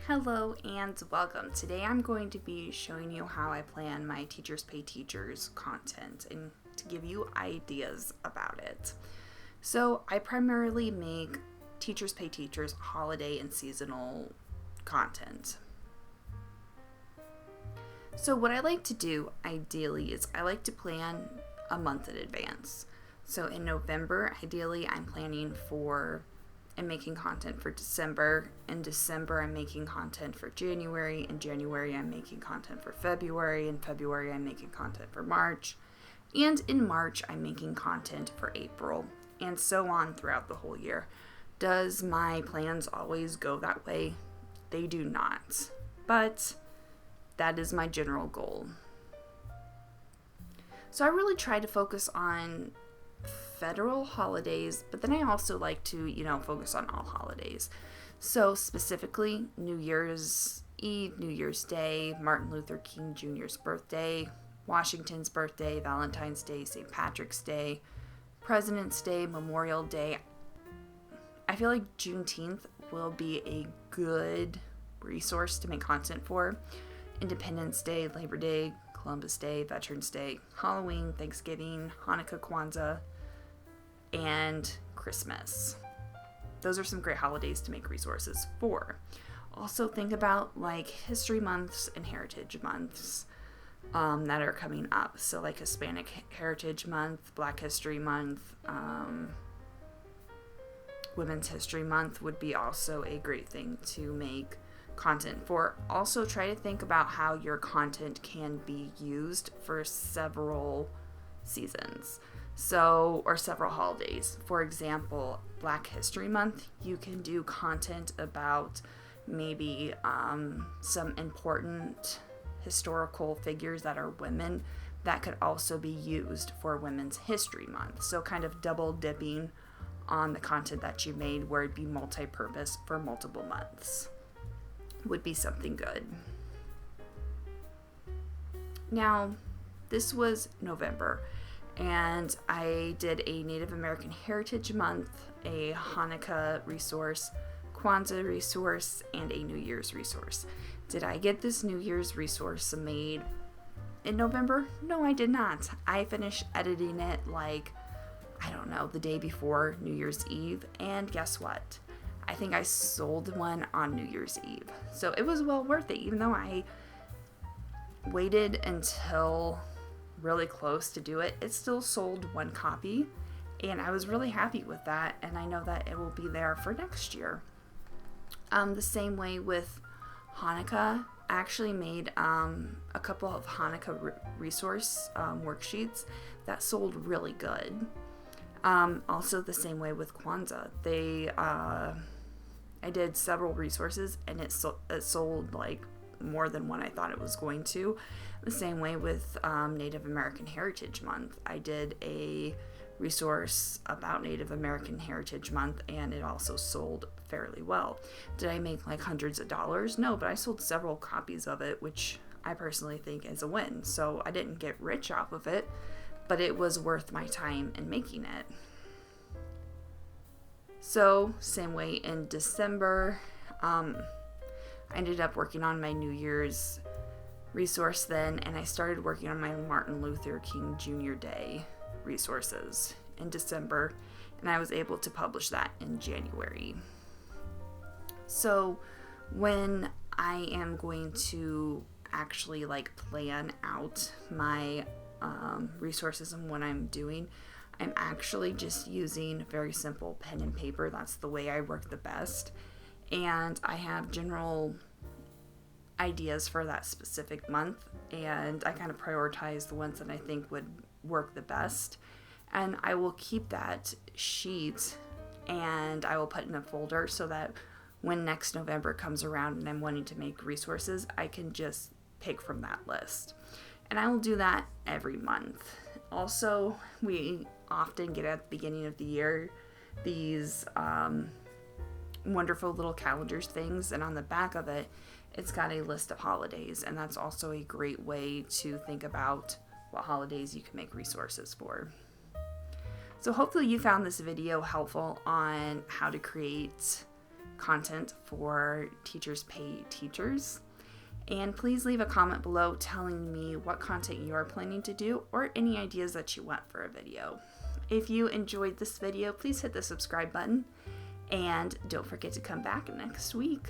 Hello and welcome. Today I'm going to be showing you how I plan my Teachers Pay Teachers content and to give you ideas about it. So I primarily make Teachers Pay Teachers holiday and seasonal content. So what I like to do ideally is I like to plan a month in advance. So in November, ideally I'm planning for and making content for December. In December, I'm making content for January. In January, I'm making content for February. In February, I'm making content for March. And in March, I'm making content for April. And so on throughout the whole year. Does my plans always go that way? They do not. But that is my general goal. So I really try to focus on federal holidays, but then I also like to, focus on all holidays. So specifically, New Year's Eve, New Year's Day, Martin Luther King Jr.'s birthday, Washington's birthday, Valentine's Day, St. Patrick's Day, President's Day, Memorial Day. I feel like Juneteenth will be a good resource to make content for. Independence Day, Labor Day, Columbus Day, Veterans Day, Halloween, Thanksgiving, Hanukkah, Kwanzaa, and Christmas. Those are some great holidays to make resources for. Also think about like history months and heritage months that are coming up. So like Hispanic Heritage Month, Black History Month, Women's History Month would be also a great thing to make content for. Also try to think about how your content can be used for several seasons. Or several holidays. For example, Black History Month, you can do content about maybe some important historical figures that are women that could also be used for Women's History Month. So kind of double dipping on the content that you made where it'd be multi-purpose for multiple months would be something good. Now, this was November. And I did a Native American Heritage Month, a Hanukkah resource, Kwanzaa resource, and a New Year's resource. Did I get this New Year's resource made in November? No, I did not. I finished editing it the day before New Year's Eve. And guess what? I think I sold one on New Year's Eve. So it was well worth it, even though I waited until really close to do it. It still sold one copy, and I was really happy with that, and I know that it will be there for next year. The same way with Hanukkah, I actually made a couple of Hanukkah resource worksheets that sold really good. Also the same way with Kwanzaa. I did several resources, and it sold like more than one I thought it was going to. The same way with Native American Heritage Month. I did a resource about Native American Heritage Month, and it also sold fairly well. Did I make like hundreds of dollars? No, but I sold several copies of it, which I personally think is a win. So I didn't get rich off of it, but it was worth my time in making it. So same way in December, I ended up working on my New Year's resource then, and I started working on my Martin Luther King Jr. Day resources in December, and I was able to publish that in January. So when I am going to actually plan out my resources and what I'm doing, I'm actually just using very simple pen and paper. That's the way I work the best. And I have general ideas for that specific month, and I kind of prioritize the ones that I think would work the best. And I will keep that sheet and I will put it in a folder so that when next November comes around and I'm wanting to make resources, I can just pick from that list. And I will do that every month. Also, we often get at the beginning of the year these wonderful little calendars things, and on the back of it, it's got a list of holidays, and that's also a great way to think about what holidays you can make resources for. So hopefully you found this video helpful on how to create content for Teachers Pay Teachers. And please leave a comment below telling me what content you are planning to do or any ideas that you want for a video. If you enjoyed this video, please hit the subscribe button and don't forget to come back next week.